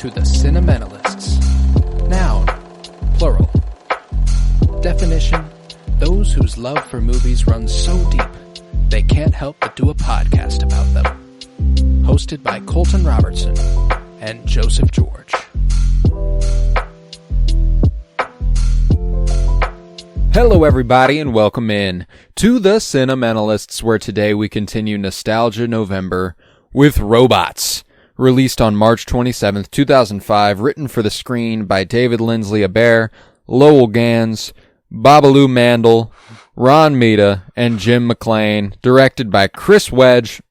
to the Cinementalists. Noun, plural. Definition, those whose love for movies runs so deep, they can't help but do a podcast about them. Hosted by Colton Robertson and Joseph George. Hello everybody and welcome in to the Cinementalists, where today we continue Nostalgia November with Robots. Released on March 27th, 2005, written for the screen by David Lindsley-Abaire, Lowell Gans, Babaloo Mandel, Ron Mita, and Jim McLean, directed by Chris Wedge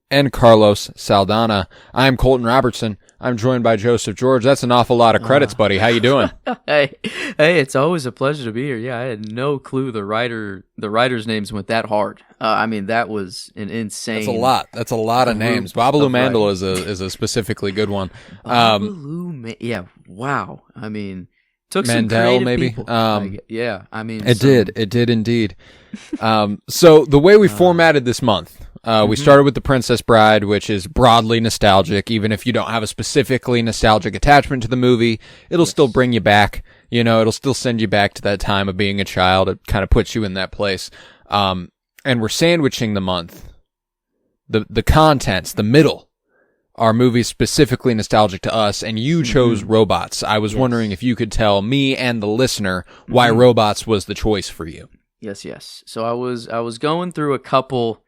and Carlos Saldana. I'm Colton Robertson. I'm joined by Joseph George. That's an awful lot of credits, buddy. How you doing? Hey, it's always a pleasure to be here. Yeah, I had no clue the writers' names went that hard. I mean, that was an insane. That's a lot of names. Babaloo Mandel is a specifically good one. Yeah, wow. I mean, took Mandel, some creative maybe. people. I mean, It did indeed. So the way we formatted this month. We started with The Princess Bride, which is broadly nostalgic. Even if you don't have a specifically nostalgic attachment to the movie, it'll still bring you back. You know, it'll still send you back to that time of being a child. It kind of puts you in that place. And we're sandwiching the month. The contents, the middle, are movies specifically nostalgic to us, and you chose Robots. I was wondering if you could tell me and the listener why Robots was the choice for you. Yes. So I was going through a couple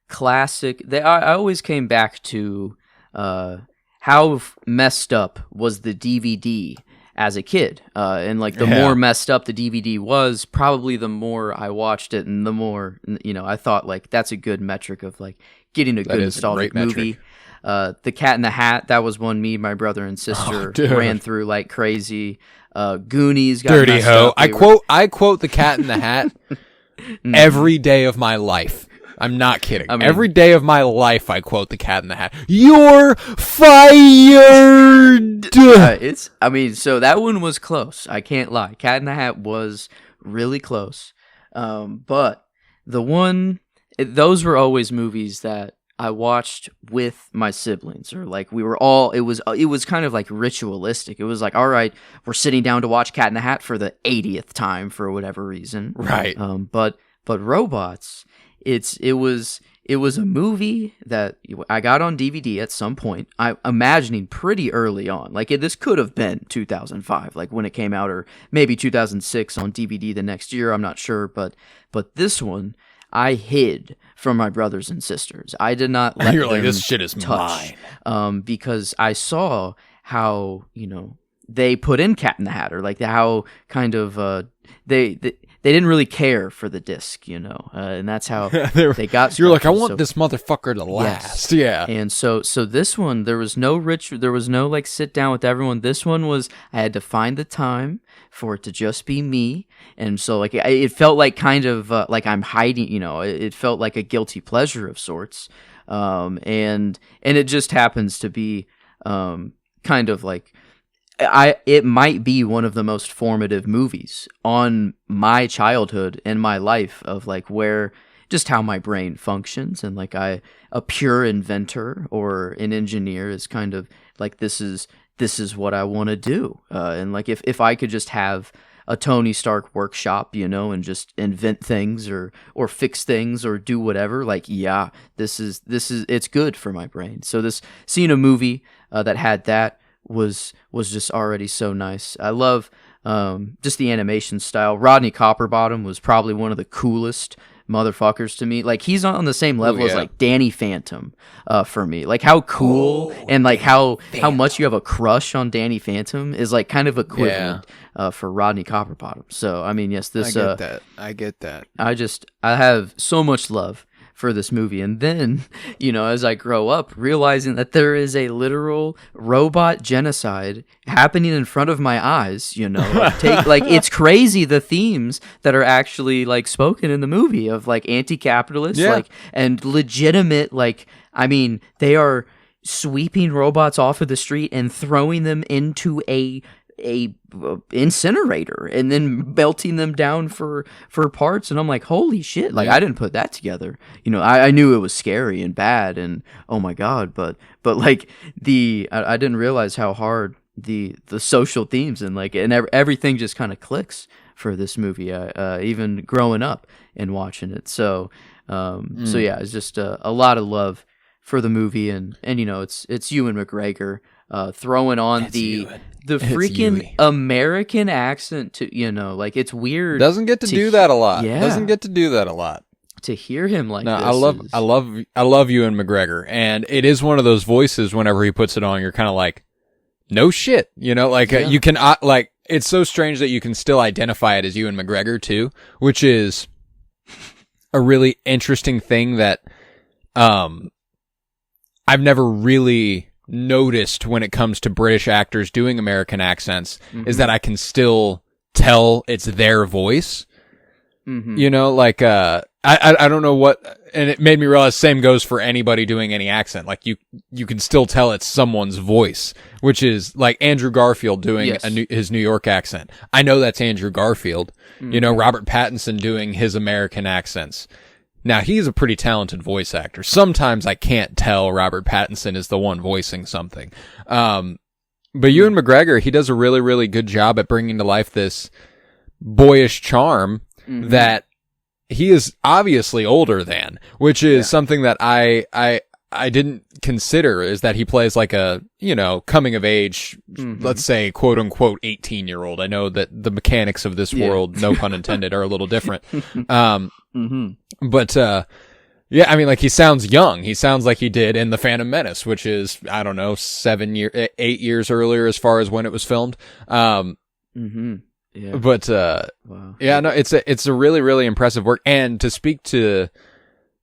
classic. I always came back to how messed up was the DVD as a kid, and like the more messed up the DVD was, probably the more I watched it, and the more I thought like that's a good metric of like getting a good nostalgic movie. The Cat in the Hat, that was one me, my brother and sister ran through like crazy. Goonies got Dirty messed hoe. up. I quote The Cat in the Hat every day of my life. I'm not kidding. I mean, every day of my life, I quote The Cat in the Hat. You're fired! So that one was close. I can't lie. Cat in the Hat was really close. But those were always movies that I watched with my siblings, or like we were all, it was kind of like ritualistic. It was like, all right, we're sitting down to watch Cat in the Hat for the 80th time for whatever reason. Right. But Robots, it was a movie that I got on DVD at some point. I'm imagining pretty early on. Like this could have been 2005, like when it came out, or maybe 2006 on DVD the next year. I'm not sure, but this one I hid from my brothers and sisters. I did not let You're them like, this shit is touch, mine. because I saw how they put in Cat in the Hat, or like how kind of they didn't really care for the disc, and that's how they got. You're like, I want this motherfucker to last. Yes. Yeah. And so this one, there was no like sit down with everyone. This one was, I had to find the time for it to just be me. And so like, it felt like kind of like I'm hiding, it felt like a guilty pleasure of sorts. And it just happens to be kind of like, it might be one of the most formative movies on my childhood and my life, of like where just how my brain functions, and like a pure inventor or an engineer is kind of like, this is what I want to do, and like if I could just have a Tony Stark workshop, and just invent things or fix things or do whatever, like this is it's good for my brain. So seeing a movie that had that was just already so nice. I love just the animation style. Rodney Copperbottom was probably one of the coolest motherfuckers to me. Like he's on the same level as like Danny Phantom for me. Like how cool and like how much you have a crush on Danny Phantom is like kind of equivalent for Rodney Copperbottom. So I mean, yes, I get that. I have so much love for this movie. And then, as I grow up, realizing that there is a literal robot genocide happening in front of my eyes, it's crazy the themes that are actually like spoken in the movie of like anti-capitalist, like, and legitimate, like, I mean, they are sweeping robots off of the street and throwing them into a a incinerator and then melting them down for parts, and I'm like, holy shit, like, I didn't put that together. You know, I knew it was scary and bad and oh my god, but like I didn't realize how hard the social themes and like and everything just kind of clicks for this movie, even growing up and watching it. So so yeah, it's just a lot of love for the movie, and you know, it's Ewan McGregor throwing on the freaking American accent to, you know, like, it's weird. Doesn't get to do that a lot. Yeah. Doesn't get to do that a lot. To hear him like no, this. I love Ewan McGregor, and it is one of those voices. Whenever he puts it on, you're kind of like, no shit, you know, like you can like. It's so strange that you can still identify it as Ewan McGregor too, which is a really interesting thing that I've never really noticed when it comes to British actors doing American accents, is that I can still tell it's their voice. You know, like I don't know what, and it made me realize same goes for anybody doing any accent. Like you can still tell it's someone's voice, which is like Andrew Garfield doing his New York accent. I know that's Andrew Garfield. You know, Robert Pattinson doing his American accents. Now, he's a pretty talented voice actor. Sometimes I can't tell Robert Pattinson is the one voicing something. But Ewan McGregor, he does a really, really good job at bringing to life this boyish charm that he is obviously older than, which is something that I didn't consider, is that he plays like a, you know, coming of age, let's say, quote unquote, 18-year-old. I know that the mechanics of this world, no pun intended, are a little different. But, yeah, I mean, like, he sounds young. He sounds like he did in The Phantom Menace, which is, I don't know, 8 years earlier as far as when it was filmed. Yeah. But, wow. Yeah, no, it's a really, really impressive work. And to speak to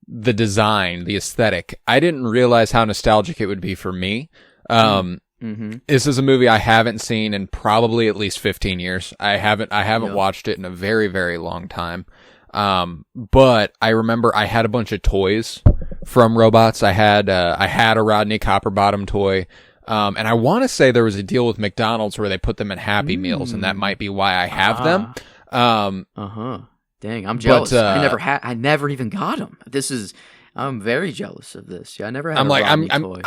the design, the aesthetic, I didn't realize how nostalgic it would be for me. This is a movie I haven't seen in probably at least 15 years. I haven't watched it in a very, very long time. But I remember I had a bunch of toys from Robots. I had a Rodney Copperbottom toy. And I want to say there was a deal with McDonald's where they put them in Happy Meals, and that might be why I have them. Dang, I'm jealous. I never even got them. I'm very jealous of this. Yeah, I never had a Rodney toy.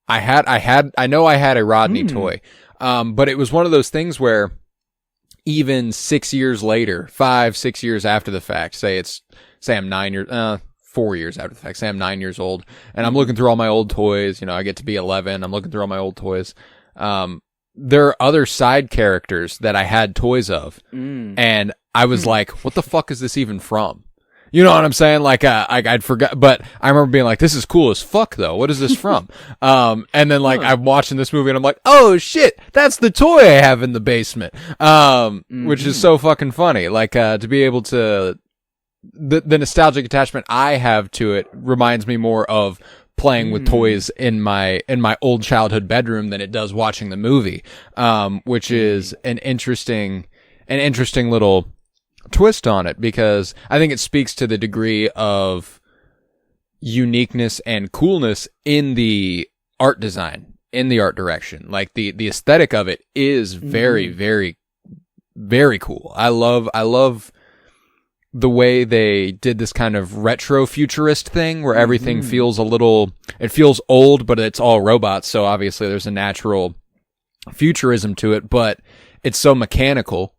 I know I had a Rodney toy. But it was one of those things where even 6 years later, 5-6 years after the fact, say I'm 4 years after the fact, say I'm 9 years old, and I'm looking through all my old toys. You know, I get to be 11. I'm looking through all my old toys. There are other side characters that I had toys of, and I was like, what the fuck is this even from? You know what I'm saying? Like, I'd forgot, but I remember being like, this is cool as fuck though. What is this from? And then like, I'm watching this movie and I'm like, oh shit, that's the toy I have in the basement. Which is so fucking funny. Like, to be able to, the nostalgic attachment I have to it reminds me more of playing with toys in my old childhood bedroom than it does watching the movie. Which is an interesting little twist on it, because I think it speaks to the degree of uniqueness and coolness in the art design, in the art direction. Like the aesthetic of it is very, very, very cool. I love the way they did this kind of retro futurist thing where everything feels it feels old, but it's all robots. So obviously there's a natural futurism to it, but it's so mechanical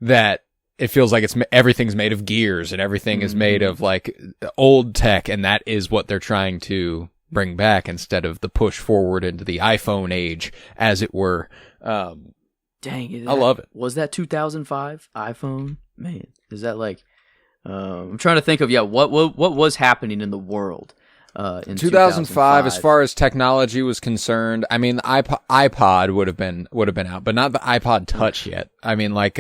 that it feels like everything's made of gears and everything is made of like old tech, and that is what they're trying to bring back instead of the push forward into the iPhone age, as it were. Dang, I love it. Was that 2005 iPhone? Man, is that like? I'm trying to think of what was happening in the world in 2005 as far as technology was concerned. I mean, the iPod would have been out, but not the iPod Touch yet. I mean, like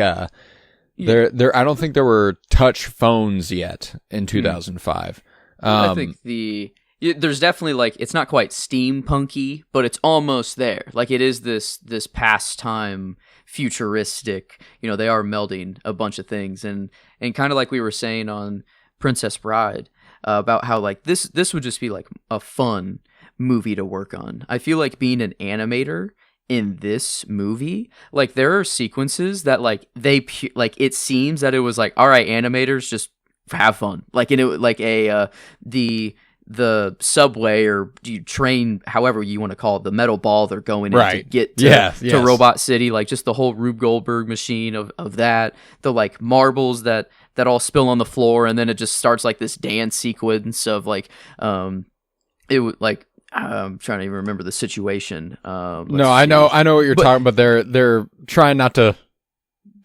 there I don't think there were touch phones yet in 2005. I think there's definitely, like, it's not quite steampunky, but it's almost there. Like, it is this pastime futuristic, you know, they are melding a bunch of things, and kind of like we were saying on Princess Bride, about how, like, this would just be like a fun movie to work on. I feel like being an animator in this movie, like there are sequences that like like it seems that it was like, all right, animators, just have fun. Like in it, like the subway or you train, however you want to call it, the metal ball they're going in to get to Robot City, like just the whole Rube Goldberg machine of that, the like marbles that all spill on the floor, and then it just starts like this dance sequence of like it would like I'm trying to even remember the situation. No, I know what you're talking about. They're trying not to.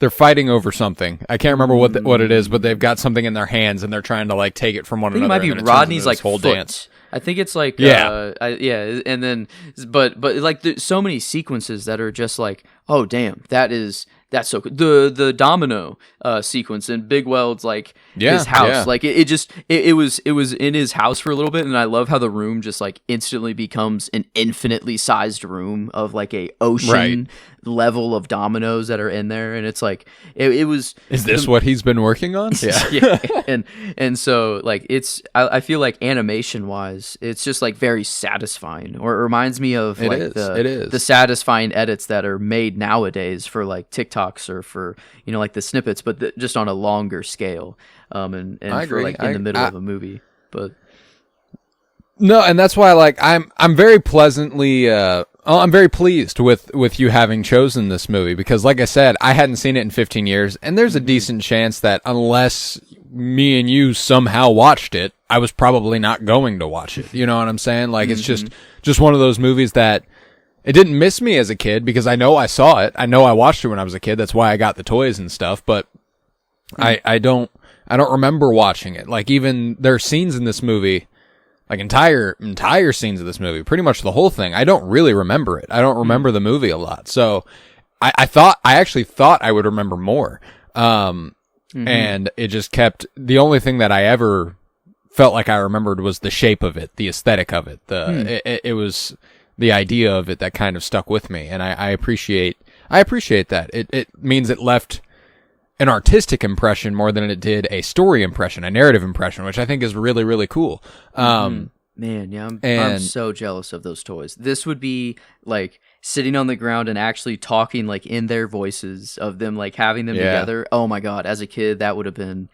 They're fighting over something. I can't remember what it is, but they've got something in their hands and they're trying to like take it from one another. I think it might be Rodney's like whole foot. Dance. I think it's like yeah, and then but like there's so many sequences that are just like, oh damn, that's so good. The domino sequence in Big Weld's like his house, like it was in his house for a little bit, and I love how the room just like instantly becomes an infinitely sized room of like a ocean level of dominoes that are in there, and it's like it was. Is this what he's been working on? Yeah, and so like I feel like animation wise, it's just like very satisfying, or it reminds me of the satisfying edits that are made nowadays for like TikToks or for like the snippets, but just on a longer scale, and for like in the middle of a movie, but. No, and that's why like I'm very pleasantly I'm very pleased with you having chosen this movie, because like I said, I hadn't seen it in 15 years, and there's a decent chance that unless me and you somehow watched it, I was probably not going to watch it. You know what I'm saying? Like it's just one of those movies that it didn't miss me as a kid, because I know I saw it. I know I watched it when I was a kid. That's why I got the toys and stuff, but I don't remember watching it. Like even there are scenes in this movie, like entire scenes of this movie, pretty much the whole thing, I don't really remember it. I don't remember the movie a lot. So I actually thought I would remember more. And it just kept, the only thing that I ever felt like I remembered was the shape of it, the aesthetic of it. It was the idea of it that kind of stuck with me. And I appreciate that. It means it left an artistic impression more than it did a story impression, a narrative impression, which I think is really, really cool. Man, yeah, I'm so jealous of those toys. This would be like sitting on the ground and actually talking like in their voices of them, like having them together. Oh my God, as a kid, that would have been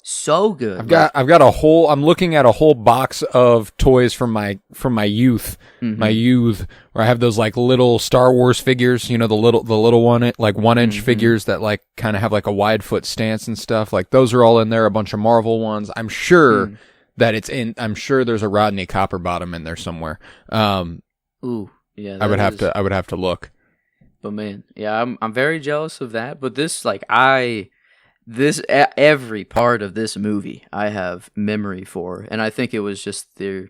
so good. I'm looking at a whole box of toys from my youth, where I have those like little Star Wars figures, the little one, like 1-inch figures that like kind of have like a wide foot stance and stuff. Like those are all in there. A bunch of Marvel ones. I'm sure I'm sure there's a Rodney Copperbottom in there somewhere. Ooh, yeah. I would have to look. But man, yeah, I'm very jealous of that. But this, like, every part of this movie I have memory for, and I think it was just the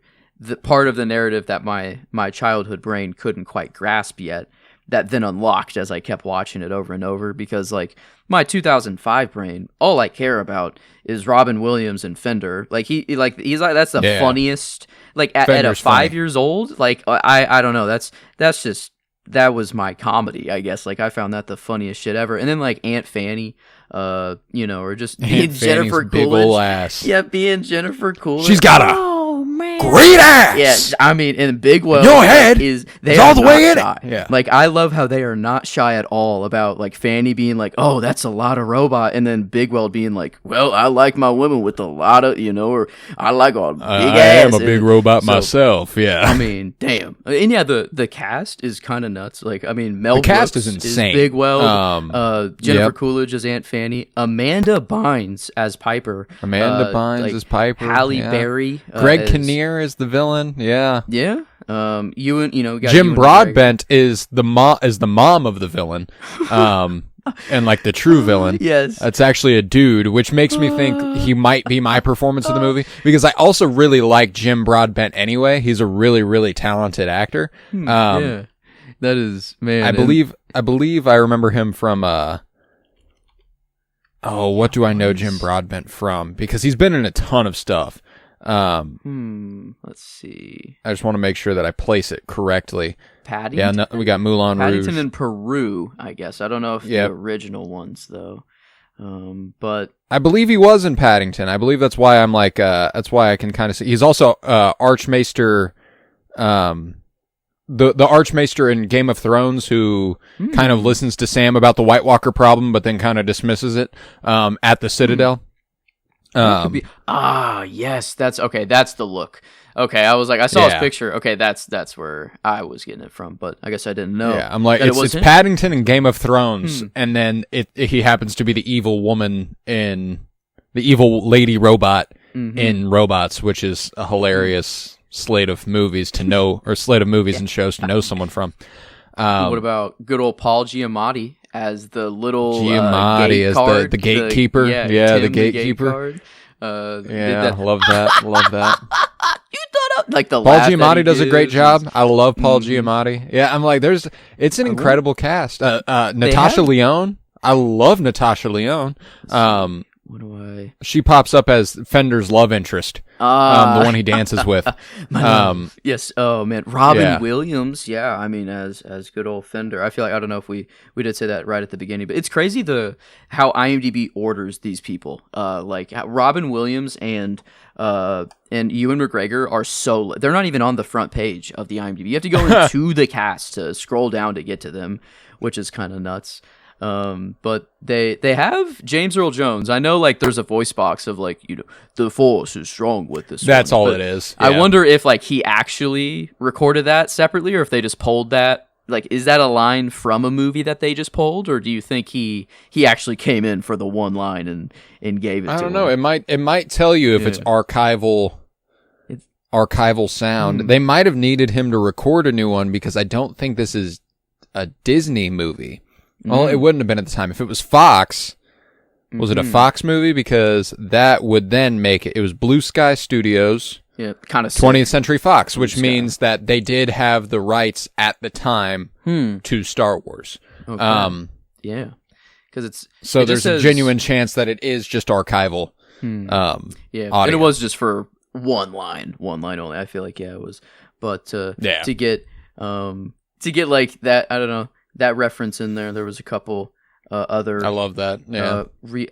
part of the narrative that my childhood brain couldn't quite grasp yet, that then unlocked as I kept watching it over and over, because like my 2005 brain, all I care about is Robin Williams and Fender. Like he's like that's the funniest, like at a 5 years old, like I don't know, that was my comedy, I guess. Like I found that the funniest shit ever. And then like Aunt Fanny, or just being Jennifer Coolidge. Yeah, being Jennifer Coolidge. She's got a great ass. Yeah, I mean, in Big Well, your head is all the way in it. Yeah, like I love how they are not shy at all about like Fanny being like, "Oh, that's a lot of robot," and then Big Well being like, "Well, I like my women with a lot of, or I like a big ass." I am a big robot myself. Yeah, I mean, damn, and yeah, the cast is kind of nuts. Like, I mean, Mel Brooks cast is insane. Big Well, Jennifer Coolidge as Aunt Fanny, Amanda Bynes as Piper, as Piper, Halle Berry, Greg Kinnear is the villain. Yeah. Jim Broadbent is the mom of the villain. And like the true villain. Yes. It's actually a dude, which makes me think he might be my performance of the movie, because I also really like Jim Broadbent anyway. He's a really, really talented actor. Yeah. That is, man. I believe I remember him from what do I know Jim Broadbent from? Because he's been in a ton of stuff. Let's see. I just want to make sure that I place it correctly. Paddington? Yeah, we got Moulin Rouge. Paddington and Peru, I guess. I don't know if the original ones, though. But I believe he was in Paddington. I believe that's why I'm like, that's why I can kind of see. He's also Archmaester the Archmaester in Game of Thrones who kind of listens to Sam about the White Walker problem, but then kind of dismisses it at the Citadel. Yes, that's okay. That's the look. Okay, I was like, I saw his picture. Okay, that's where I was getting it from, but I guess I didn't know. Yeah, I'm like, it's Paddington in Game of Thrones, and then he happens to be the evil woman the evil lady robot in Robots, which is a hilarious slate of movies and shows to know someone from. What about good old Paul Giamatti as the little Giamatti as card, the gatekeeper? The gatekeeper. Love that. Love that. You thought up like the Paul Giamatti does a great job. I love Paul Giamatti. Yeah, I'm like, it's an incredible cast. Natasha Lyonne. I love Natasha Lyonne. She pops up as Fender's love interest, the one he dances with. Yes. Oh man, Robin Williams. Yeah, I mean, as good old Fender. I feel like I don't know if we did say that right at the beginning, but it's crazy how IMDb orders these people. Like Robin Williams and Ewan McGregor are they're not even on the front page of the IMDb. You have to go into the cast to scroll down to get to them, which is kind of nuts. But they have James Earl Jones. I know like there's a voice box of like, the force is strong with this. That's all it is. Yeah. I wonder if like he actually recorded that separately or if they just pulled that. Like, is that a line from a movie that they just pulled, or do you think he actually came in for the one line and gave it to him? I don't know. It might tell you if it's archival sound. They might have needed him to record a new one because I don't think this is a Disney movie. Well, it wouldn't have been at the time. If it was Fox, was it a Fox movie? Because that would then make it. It was Blue Sky Studios. Yeah, kind of 20th Century Fox, which means that they did have the rights at the time to Star Wars. Okay. Yeah, because there's a genuine chance that it is just archival. Audio. And it was just for one line only. I feel like it was, but to get like that, I don't know. That reference in there was a couple other. I love that. Yeah,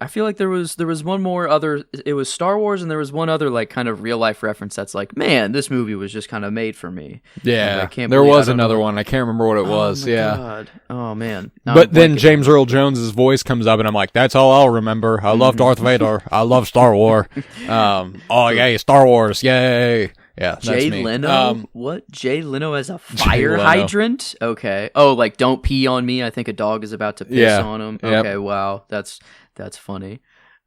I feel like there was one more other. It was Star Wars, and there was one other like kind of real life reference that's like, man, this movie was just kind of made for me. Yeah, there was another one. I can't remember what it was. Yeah. God. Oh man. But then James Earl Jones's voice comes up, and I'm like, that's all I'll remember. I love Darth Vader. I love Star Wars. Yay, Star Wars! Yay. Yeah, Jay Leno. What? Jay Leno as a fire hydrant? Okay. Oh, like don't pee on me. I think a dog is about to piss on him. Yep. Okay. Wow. That's funny.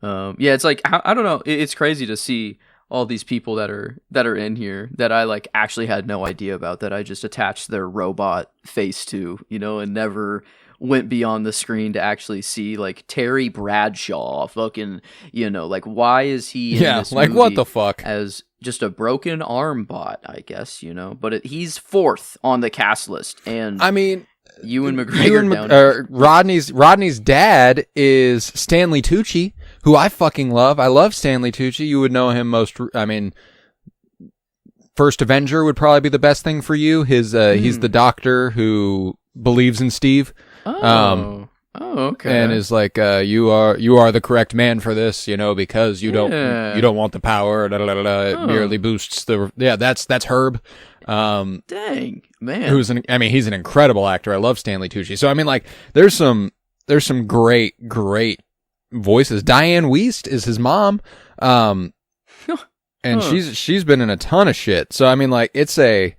It's like I don't know. It's crazy to see all these people that are in here that I like actually had no idea about, that I just attached their robot face to, and never went beyond the screen to actually see like Terry Bradshaw fucking, like why is he in this like movie what the fuck as just a broken arm bot, I guess, but he's fourth on the cast list. And I mean, Ewan McGregor Rodney's dad is Stanley Tucci, who I fucking love. I love Stanley Tucci. You would know him First Avenger would probably be the best thing for you. He's the doctor who believes in Steve. Okay. And is like, you are the correct man for this, because you don't want the power. It merely boosts that's Herb. Dang, man. He's an incredible actor. I love Stanley Tucci. So I mean, like, there's some great voices. Diane Wiest is his mom. And she's been in a ton of shit. So I mean, like, it's an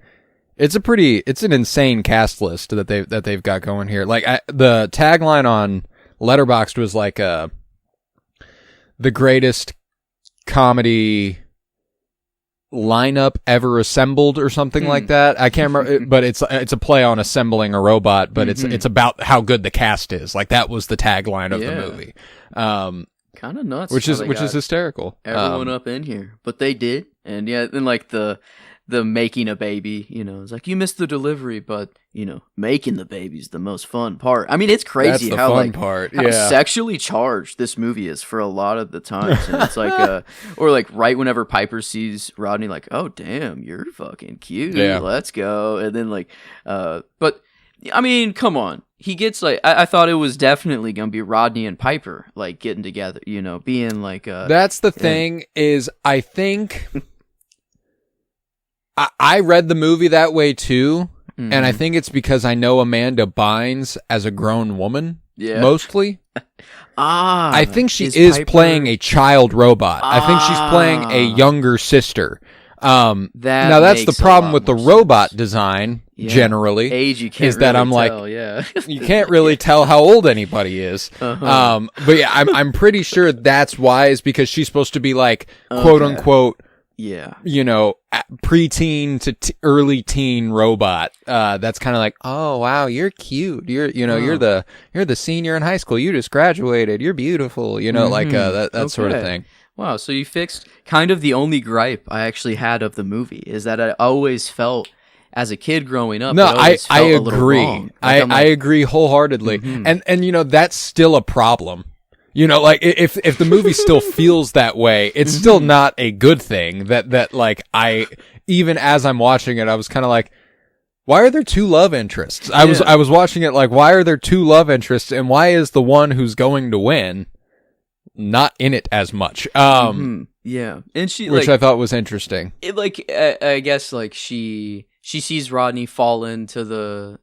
insane cast list that they've got going here. Like the tagline on Letterboxd was like the greatest comedy lineup ever assembled or something like that. I can't remember, but it's a play on assembling a robot, but it's about how good the cast is. Like that was the tagline of the movie. Kind of nuts, which is hysterical. Everyone up in here, but they did, and then like the making a baby, it's like you missed the delivery, but making the baby's the most fun part. I mean, it's crazy That's how the fun part. How sexually charged this movie is for a lot of the times. And it's like or like right whenever Piper sees Rodney, like, oh damn, you're fucking cute. Yeah. Let's go. And then like but I mean, come on. He gets like I thought it was definitely gonna be Rodney and Piper like getting together, being like That's the thing is I think I read the movie that way too, and I think it's because I know Amanda Bynes as a grown woman, mostly. I think she is Piper... playing a child robot. I think she's playing a younger sister. Now that's the problem with the robot design generally. Age you can't is that really I'm like, tell, you can't really tell how old anybody is. But yeah, I'm pretty sure that's why, is because she's supposed to be like quote unquote, you know, preteen to early teen robot. That's kind of like, oh wow, you're cute. You're the senior in high school. You just graduated. You're beautiful. You know, like that sort of thing. Wow, so you fixed kind of the only gripe I actually had of the movie, is that I always felt, as a kid growing up, no, I agree. I agree wholeheartedly, and you know, that's still a problem. You know, like if the movie still feels that way, it's still not a good thing. That like even as I'm watching it, I was kind of like, why are there two love interests? I was watching it like, why are there two love interests, and why is the one who's going to win not in it as much? Yeah, and she, which I thought was interesting. It, like, I guess, like, she sees Rodney fall into the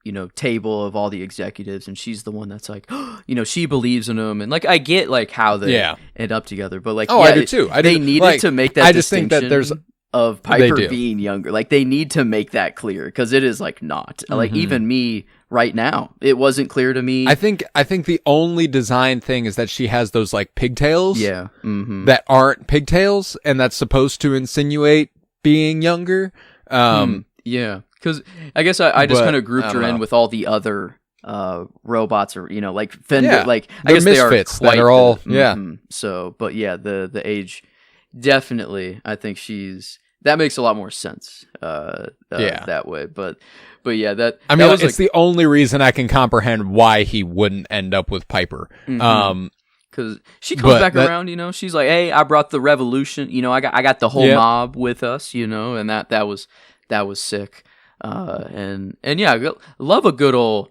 you know, table of all the executives, and she's the one that's like, you know, she believes in him, and like, I get like how they end up together, but like, I do too. They needed to make that. I just think that there's of Piper being younger. Like, they need to make that clear, because it is like not like, even me right now, it wasn't clear to me. I think the only design thing is that she has those like pigtails that aren't pigtails, and that's supposed to insinuate being younger. Yeah, because I guess I just kind of grouped her in with all the other robots, or, you know, like Fender, like I guess misfits they are that are all So, but yeah, the age, definitely, I think that makes a lot more sense that way. But yeah, I mean, it's like, the only reason I can comprehend why he wouldn't end up with Piper. Because she comes back around, you know, she's like, hey, I brought the revolution, you know, I got the whole mob with us, you know, and that was sick. And yeah, love a good old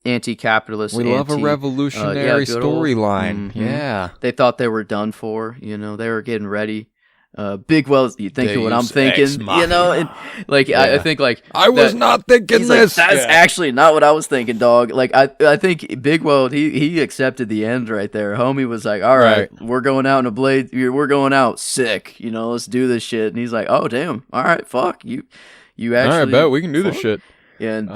anti-capitalist. We love a revolutionary storyline. They thought they were done for, you know, they were getting ready. Big Wells, you think of what I'm thinking, you know, and like I think like I was not thinking this. Like, that's actually not what I was thinking, dog. Like I think Big Weld he accepted the end right there. Homie was like, all right, we're going out in a blade. We're going out sick. You know, let's do this shit. And he's like, oh damn, all right, fuck you actually. All right, bet we can do this shit. And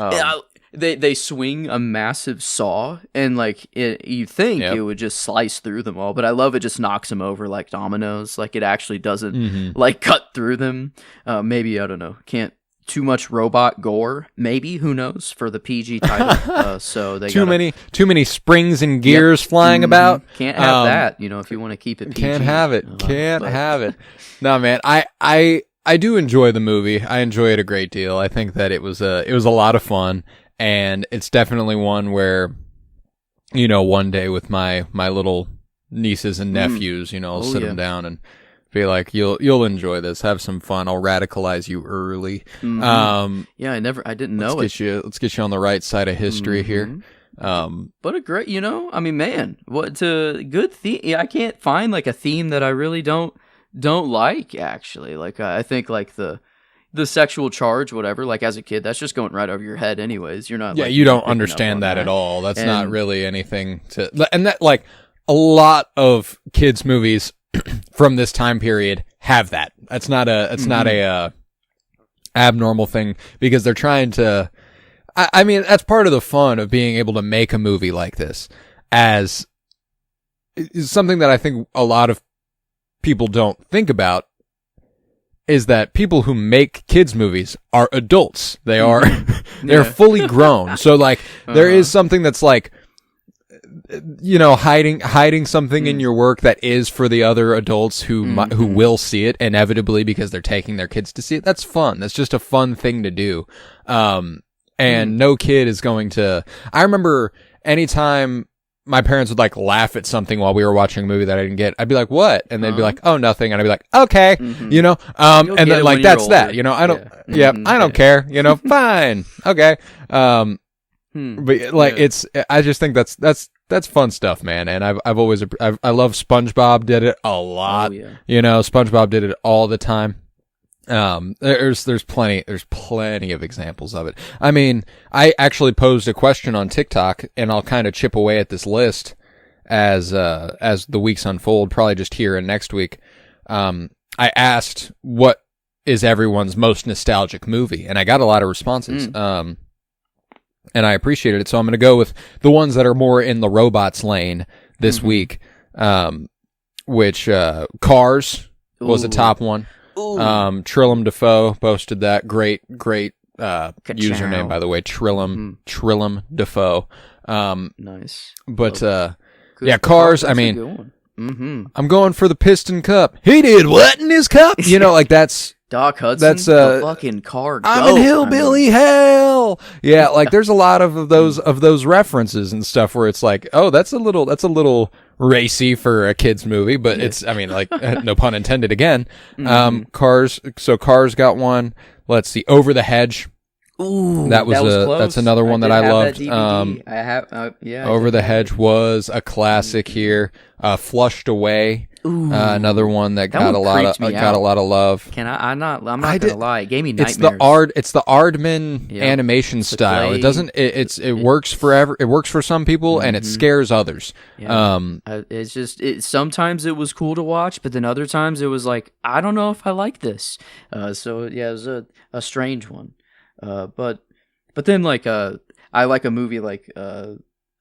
they swing a massive saw, and like you think it would just slice through them all, but I love it just knocks them over like dominoes. Like, it actually doesn't like cut through them. Maybe, I don't know, can't too much robot gore, maybe, who knows, for the PG title. So they too many springs and gears flying about. Can't have that, you know, if you want to keep it PG. Can't have it. Have it. No, man, I do enjoy the movie. I enjoy it a great deal. I think that it was a lot of fun. And it's definitely one where, you know, one day with my little nieces and nephews, you know, I'll sit them down and be like, you'll enjoy this. Have some fun. I'll radicalize you early. Yeah, I didn't know let's get you on the right side of history here. But a great, you know, I mean, man, what a good theme. Yeah, I can't find like a theme that I really don't like, actually. Like, I think like the sexual charge, whatever, like, as a kid, that's just going right over your head anyways. You're not, you don't understand that at all. That's not really anything and that, like, a lot of kids movies from this time period have that. That's not a abnormal thing, because they're trying to, I mean, that's part of the fun of being able to make a movie like this, as something that I think a lot of people don't think about, is that people who make kids movies are adults. They are, they're fully grown. So like, there is something that's like, you know, hiding something in your work that is for the other adults who will see it inevitably because they're taking their kids to see it. That's fun. That's just a fun thing to do. And no kid is going to, I remember anytime my parents would like laugh at something while we were watching a movie that I didn't get, I'd be like, what? And they'd be like, oh, nothing. And I'd be like, okay, you know, and then like, that's that, you know, I don't, I don't care, you know, fine. Okay. But like, I just think that's fun stuff, man. And I've always, I love SpongeBob did it a lot, you know, SpongeBob did it all the time. There's plenty of examples of it. I mean, I actually posed a question on TikTok, and I'll kind of chip away at this list as the weeks unfold, probably just here and next week. I asked what is everyone's most nostalgic movie, and I got a lot of responses. And I appreciated it. So I'm going to go with the ones that are more in the robots lane this week. Which Cars was a top one. Trillum Dafoe posted that. Great username, by the way. Trillum Dafoe. Nice. But Good. Cars. I mean, I'm going for the Piston Cup. He did what in his cup? You know, like that's Doc Hudson. That's the fucking car. I'm in hillbilly hell. Yeah, like there's a lot of those references and stuff where it's like, oh, that's a little racy for a kids movie, but it's, I mean, like no pun intended again. Cars. So Cars got one. Let's see, Over the Hedge. Ooh, that was close. That's another one that I loved. I have, Over the Hedge was a classic here. Flushed Away. Another one that got a lot of love. I'm not gonna lie. It gave me nightmares. It's the Aardman animation style. It doesn't. It works forever. It works for some people, and it scares others. Yeah. It's just. Sometimes it was cool to watch, but then other times it was like, I don't know if I like this. So yeah, it was a strange one. But then like I like a movie like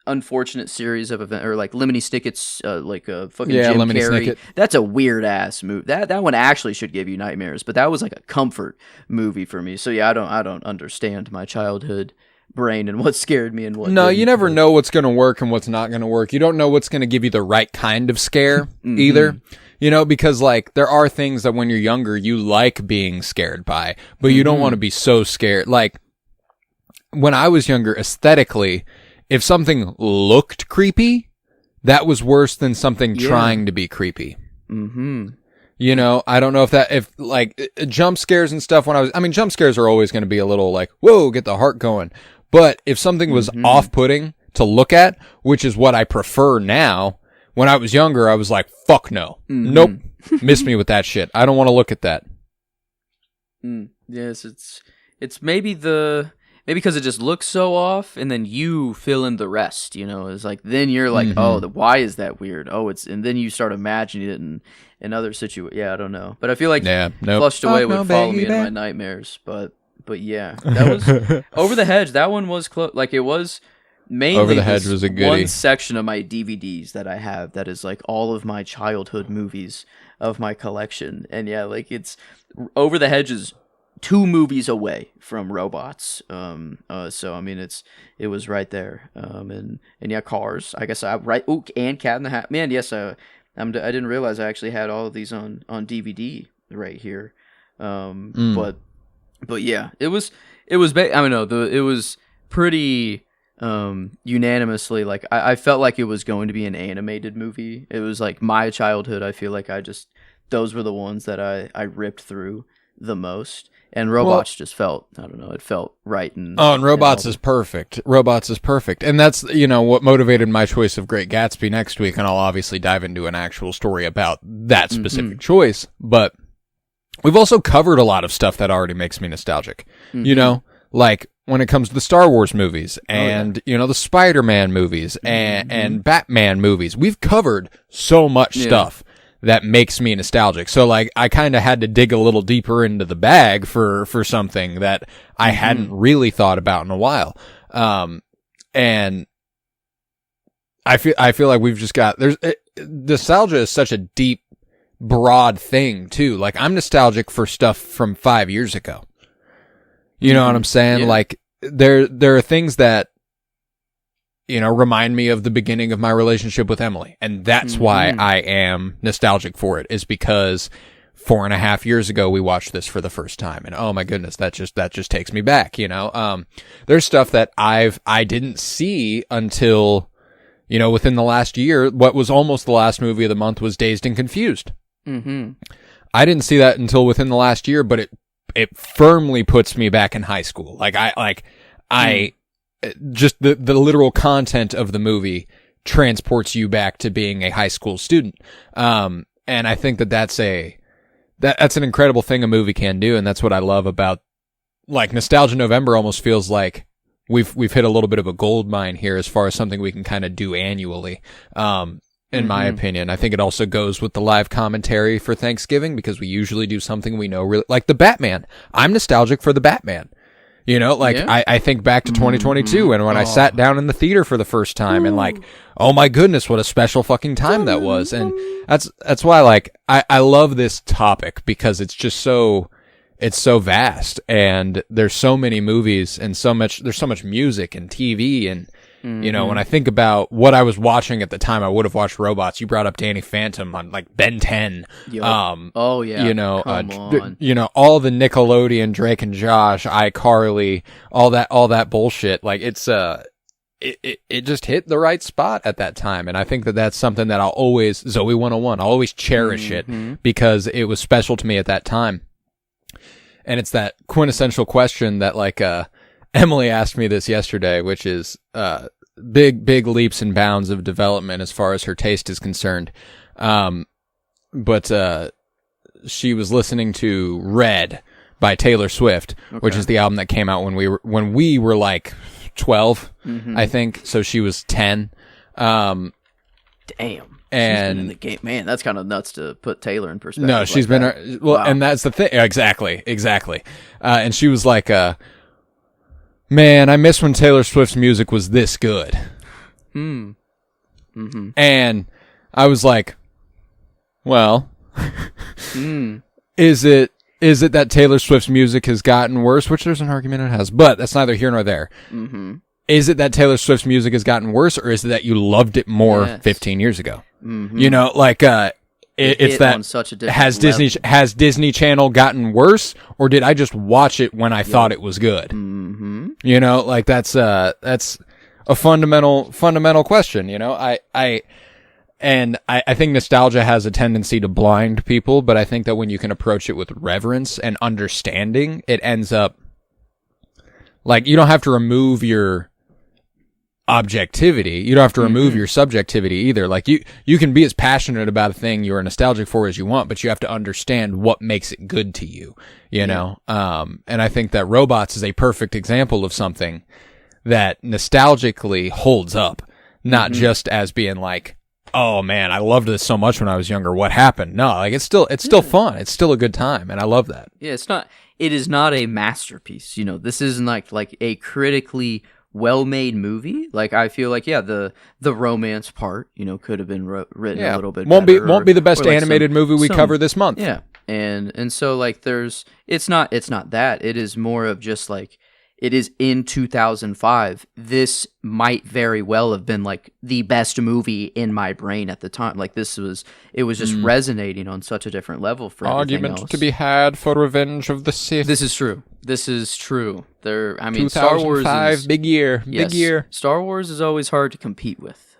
Unfortunate Series of Events, or like Lemony Snicket's like a fucking Jim Lemony Carrey. Snicket. That's a weird ass movie. That one actually should give you nightmares, but that was like a comfort movie for me. So yeah, I don't understand my childhood brain and what scared me and what. No, didn't. you never know what's going to work and what's not going to work. You don't know what's going to give you the right kind of scare either. You know, because like there are things that when you're younger you like being scared by, but you don't want to be so scared. Like when I was younger, aesthetically, if something looked creepy, that was worse than something trying to be creepy. You know, I don't know if like jump scares and stuff jump scares are always going to be a little like, whoa, get the heart going. But if something was off-putting to look at, which is what I prefer now, when I was younger, I was like, fuck no. Nope. Miss me with that shit. I don't want to look at that. Yes, it's maybe because it just looks so off, and then you fill in the rest, you know. It's like, then you're like, oh, why is that weird? Oh, and then you start imagining it in other situations. Yeah, I don't know. But I feel like Flushed Away would follow me in my nightmares. But yeah, that was Over the Hedge. That one was close. Like, it was mainly Over the Hedge was a goodie. One section of my DVDs that I have that is like all of my childhood movies of my collection. And yeah, like it's Over the Hedge is 2 movies away from Robots. So I mean it was right there. And yeah, Cars. I guess and Cat in the Hat. Man, yes, I didn't realize I actually had all of these on DVD right here. But yeah, it was it was pretty unanimously, like I felt like it was going to be an animated movie. It was like my childhood. I feel like those were the ones that I ripped through the most. And Robots just felt, I don't know, it felt right. And Robots is perfect. Robots is perfect. And that's, you know, what motivated my choice of Great Gatsby next week. And I'll obviously dive into an actual story about that specific choice. But we've also covered a lot of stuff that already makes me nostalgic. You know, like when it comes to the Star Wars movies and, you know, the Spider-Man movies and Batman movies. We've covered so much stuff that makes me nostalgic. So like I kind of had to dig a little deeper into the bag for something that I hadn't really thought about in a while. And I feel like we've just got, nostalgia is such a deep, broad thing too. Like I'm nostalgic for stuff from 5 years ago. You know what I'm saying? Yeah. Like there are things that, you know, remind me of the beginning of my relationship with Emily. And that's why I am nostalgic for it, is because 4.5 years ago, we watched this for the first time. And oh my goodness, that just takes me back, you know? There's stuff that I didn't see until, you know, within the last year. What was almost the last movie of the month was Dazed and Confused. I didn't see that until within the last year, but it firmly puts me back in high school. Just the literal content of the movie transports you back to being a high school student. And I think that's that's an incredible thing a movie can do, and that's what I love about, like, Nostalgia November almost feels like we've hit a little bit of a gold mine here as far as something we can kind of do annually. In my opinion, I think it also goes with the live commentary for Thanksgiving, because we usually do something we know really, like the Batman. I'm nostalgic for the Batman. You know, like, I think back to 2022 and when I sat down in the theater for the first time and, like, oh my goodness, what a special fucking time that was. And that's why, like, I love this topic, because it's just so vast, and there's so many movies and there's so much music and TV. And, you know, when I think about what I was watching at the time, I would have watched Robots. You brought up Danny Phantom on, like, Ben 10. Yep. Oh yeah. You know, you know, all the Nickelodeon, Drake and Josh, iCarly, all that bullshit. Like, it's, it just hit the right spot at that time. And I think that that's something that Zoe 101, I'll always cherish it, because it was special to me at that time. And it's that quintessential question that, like, Emily asked me this yesterday, which is, big leaps and bounds of development as far as her taste is concerned. But she was listening to Red by Taylor Swift, which is the album that came out when we were like 12, I think. So she was 10. Damn. And she's been in the game, man. That's kind of nuts to put Taylor in perspective. No, she's been and that's the thing. Exactly. And she was like, man, I miss when Taylor Swift's music was this good. And I was like, well, is it that Taylor Swift's music has gotten worse? Which there's an argument it has, but that's neither here nor there. Is it that Taylor Swift's music has gotten worse, or is it that you loved it more 15 years ago? You know, like, it's that, on such a has level. has Disney Channel gotten worse, or did I just watch it when I thought it was good? You know, like, that's a fundamental question. You know, I think nostalgia has a tendency to blind people, but I think that when you can approach it with reverence and understanding, it ends up, like, you don't have to remove your objectivity. You don't have to remove your subjectivity either. Like, you can be as passionate about a thing you're nostalgic for as you want, but you have to understand what makes it good to you, you know? And I think that Robots is a perfect example of something that nostalgically holds up, not just as being like, oh man, I loved this so much when I was younger. What happened? No, like, it's still fun. It's still a good time. And I love that. Yeah. It is not a masterpiece. You know, this isn't like a critically well-made movie. Like, I feel like, the romance part, you know, could have been written a little bit better. Won't be the best animated movie we cover this month. Yeah. And so, like, it's not that. It is more of just, like, it is in 2005. This might very well have been, like, the best movie in my brain at the time. Like, it was just resonating on such a different level for everything else. Argument to be had for Revenge of the Sith. This is true. Star Wars is big year. Big year. Star Wars is always hard to compete with.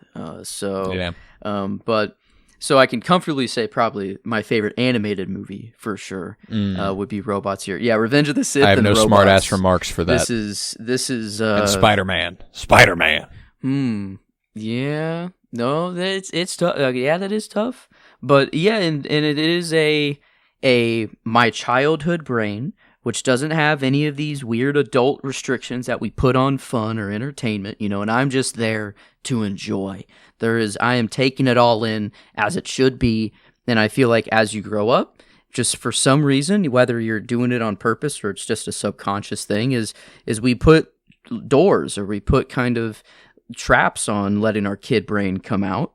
So I can comfortably say probably my favorite animated movie for sure would be Robots here. Yeah, Revenge of the Sith. I have and no smart ass remarks for that. This is and Spider-Man. Yeah. No, it's tough. Yeah, that is tough. But yeah, and it is a my childhood brain, which doesn't have any of these weird adult restrictions that we put on fun or entertainment, you know, and I'm just there to enjoy. I am taking it all in as it should be, and I feel like as you grow up, just for some reason, whether you're doing it on purpose or it's just a subconscious thing, is we put doors or we put kind of traps on letting our kid brain come out.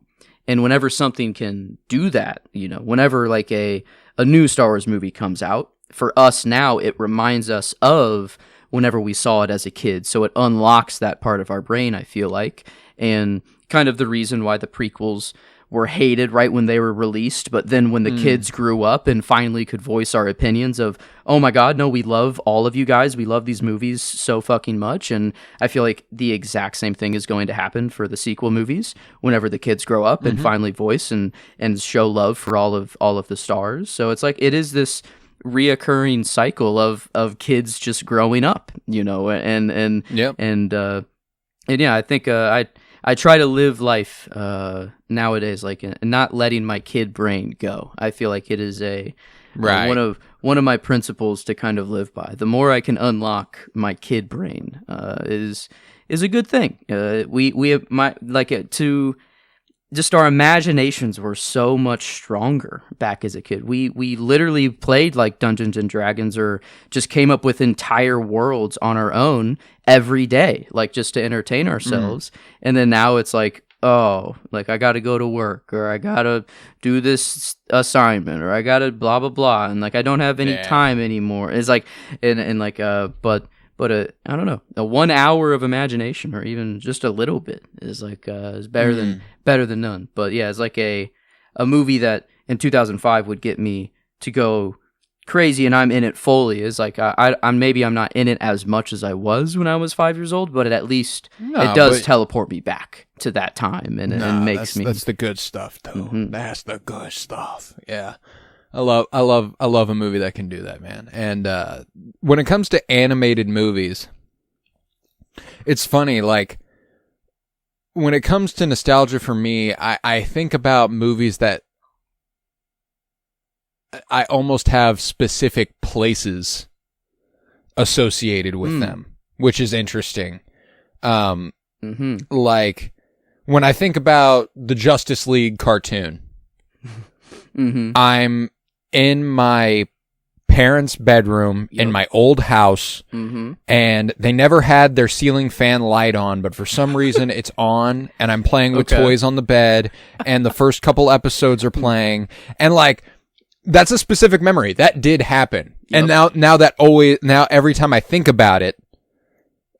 And whenever something can do that, you know, whenever like a new Star Wars movie comes out, for us now, it reminds us of whenever we saw it as a kid. So it unlocks that part of our brain, I feel like. And kind of the reason why the prequels were hated right when they were released, but then when the kids grew up and finally could voice our opinions of, oh my god, no, we love all of you guys, we love these movies so fucking much. And I feel like the exact same thing is going to happen for the sequel movies whenever the kids grow up and finally voice and show love for all of the stars. So it's like it is this reoccurring cycle of kids just growing up, you know, and yeah, I think I try to live life nowadays, like not letting my kid brain go. I feel like it is Right. one of my principles to kind of live by. The more I can unlock my kid brain is a good thing. To just our imaginations were so much stronger back as a kid. We literally played like Dungeons and Dragons or just came up with entire worlds on our own every day, like just to entertain ourselves. And then now it's like, oh, like I got to go to work or I got to do this assignment or I got to blah, blah, blah. And like, I don't have any time anymore. It's like, but I don't know, a 1 hour of imagination or even just a little bit is like is better than none. But yeah, it's like a movie that in 2005 would get me to go crazy, and I'm in it fully. Is like I'm not in it as much as I was when I was 5 years old, but it does teleport me back to that time, and makes me. That's the good stuff, though. Mm-hmm. That's the good stuff. Yeah. I love a movie that can do that, man. And when it comes to animated movies, it's funny, like when it comes to nostalgia for me, I think about movies that I almost have specific places associated with them, which is interesting. Like when I think about the Justice League cartoon, I'm in my parents' bedroom in my old house, and they never had their ceiling fan light on, but for some reason it's on, and I'm playing with toys on the bed, and the first couple episodes are playing, and like that's a specific memory that did happen. And now every time I think about it,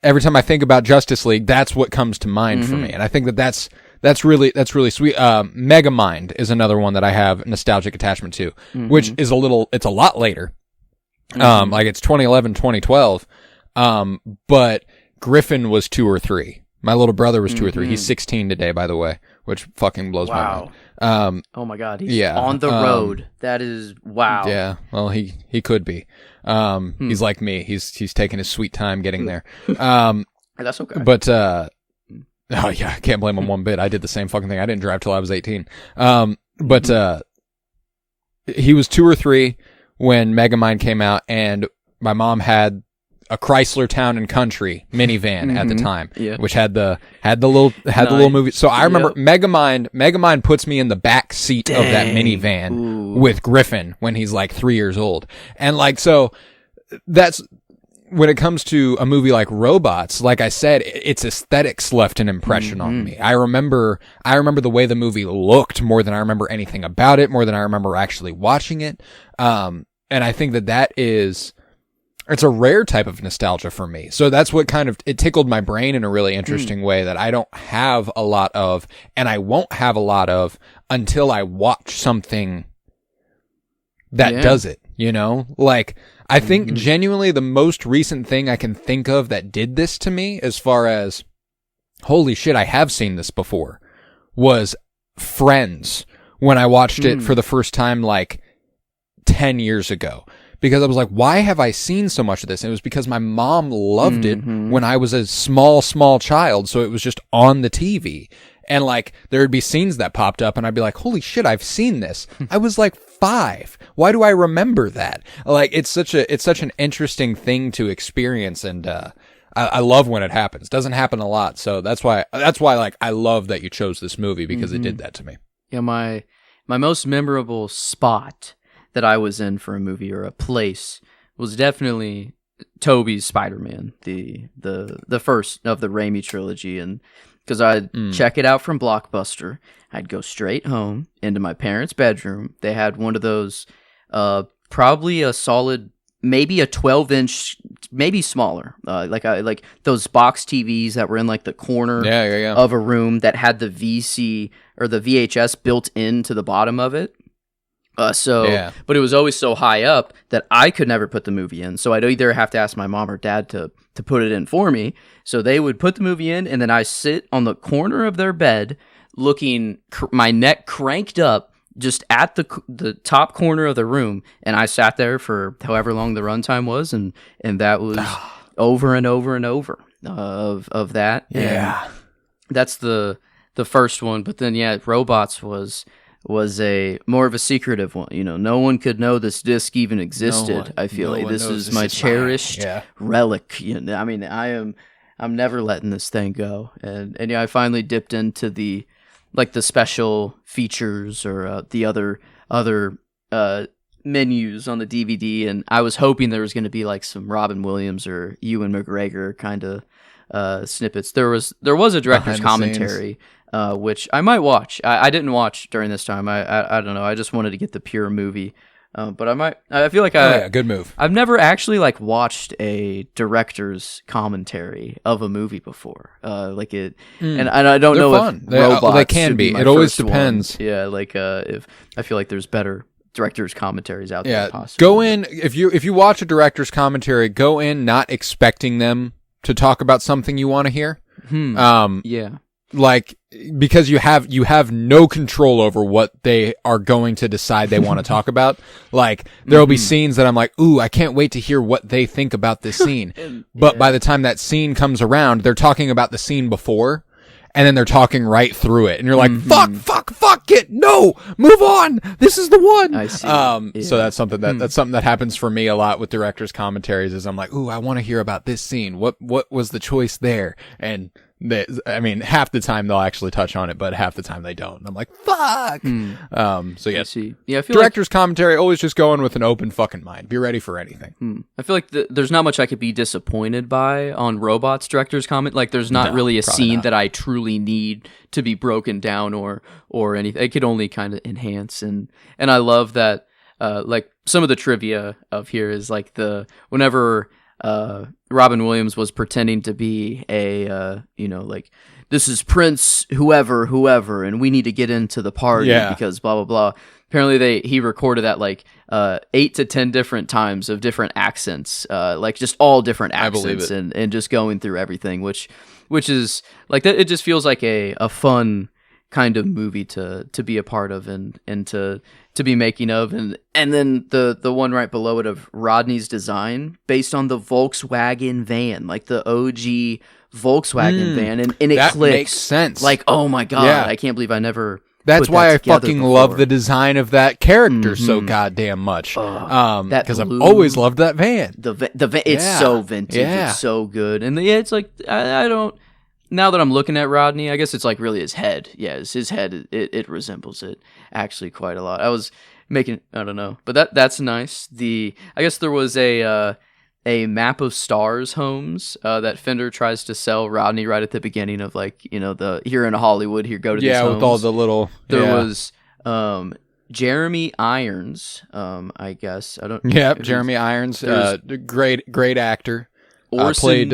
every time I think about Justice League, that's what comes to mind for me, and I think that's really sweet. Megamind is another one that I have nostalgic attachment to, which is it's a lot later. Like it's 2011, 2012. But Griffin was 2 or 3. My little brother was 2 or 3. He's 16 today, by the way, which fucking blows my mind. Oh my God. He's on the road. That is, wow. Yeah. Well, he could be. He's like me. He's taking his sweet time getting there. That's okay. But, oh yeah, I can't blame him one bit. I did the same fucking thing. I didn't drive till I was 18. But he was 2 or 3 when Megamind came out, and my mom had a Chrysler Town and Country minivan at the time, which had the little movie. So I remember Megamind puts me in the back seat of that minivan with Griffin when he's like 3 years old, and like so that's. When it comes to a movie like Robots, like I said, its aesthetics left an impression on me. I remember the way the movie looked more than I remember anything about it, more than I remember actually watching it. And I think it's a rare type of nostalgia for me. So that's what it tickled my brain in a really interesting way that I don't have a lot of, and I won't have a lot of until I watch something that does it, like, I think genuinely the most recent thing I can think of that did this to me, as far as, holy shit, I have seen this before, was Friends, when I watched it for the first time like 10 years ago. Because I was like, why have I seen so much of this? And it was because my mom loved it when I was a small child, so it was just on the TV. And like, there would be scenes that popped up and I'd be like, holy shit, I've seen this. I was like 5. Why do I remember that? Like, it's such an interesting thing to experience. And, I love when it happens. Doesn't happen a lot. So that's why like, I love that you chose this movie because it did that to me. Yeah. My most memorable spot that I was in for a movie or a place was definitely Tobey's Spider-Man, the first of the Raimi trilogy. And because I'd check it out from Blockbuster, I'd go straight home into my parents' bedroom. They had one of those, probably a solid, maybe a 12-inch, maybe smaller, like those box TVs that were in like the corner of a room that had the VC or the VHS built into the bottom of it. But it was always so high up that I could never put the movie in. So I'd either have to ask my mom or dad to put it in for me. So they would put the movie in, and then I sit on the corner of their bed, looking, my neck cranked up, just at the top corner of the room, and I sat there for however long the runtime was, and that was over and over and over of that. Yeah. that's the first one. But then yeah, Robots was a more of a secretive one. You know, no one could know this disc even existed. I feel like this is my cherished relic. You know, I mean, I'm never letting this thing go. And yeah, I finally dipped into the special features or the other menus on the DVD, and I was hoping there was going to be like some Robin Williams or Ewan McGregor kind of snippets. There was a director's commentary, which I might watch. I didn't watch during this time. I don't know. I just wanted to get the pure movie. But I might. I feel like good move. I've never actually like watched a director's commentary of a movie before. And I don't know fun. if Robots they can be. my It always first depends. one. Yeah, if I feel like there's better director's commentaries out there. Yeah, Possibly. go in if you watch a director's commentary. Go in not expecting them to talk about something you want to hear. Yeah. Like, because you have no control over what they are going to decide they want to talk about. Like, there'll be scenes that I'm like, ooh, I can't wait to hear what they think about this scene. But by the time that scene comes around, they're talking about the scene before, and then they're talking right through it. And you're like, fuck it. No, move on. This is the one. I see. So that's something that happens for me a lot with directors' commentaries is I'm like, ooh, I want to hear about this scene. What was the choice there? And half the time they'll actually touch on it, but half the time they don't. And I'm like, fuck. So yeah, I see. Yeah, I feel director's commentary, always just go in with an open fucking mind. Be ready for anything. I feel like there's not much I could be disappointed by on Robots director's comment. Like, there's not really a scene that I truly need to be broken down or anything. It could only kind of enhance. And I love that, like, some of the trivia of here is like whenever Robin Williams was pretending to be a, like, this is Prince whoever, and we need to get into the party because blah, blah, blah. Apparently he recorded that like 8 to 10 different times of different accents, like just all different accents and just going through everything, which is like that. It just feels like a fun kind of movie to be a part of and to be making of, and then the one right below it of Rodney's design based on the Volkswagen van, like the OG Volkswagen van, and it that clicks. Makes sense. Like, oh my god, I can't believe I never. That's put why that I together fucking before. love the design of that character so goddamn much. Because I've always loved that van. The van, it's so vintage. Yeah. It's so good, and it's like I don't. Now that I'm looking at Rodney, I guess it's like really his head. Yeah, it's his head. It resembles it actually quite a lot. I was making, I don't know, but that's nice. I guess there was a map of stars homes that Fender tries to sell Rodney right at the beginning of, like, the here in Hollywood, here go to these homes. With all the little. There was Jeremy Irons. I guess I don't. Yeah, Jeremy Irons, great actor. Orson, played.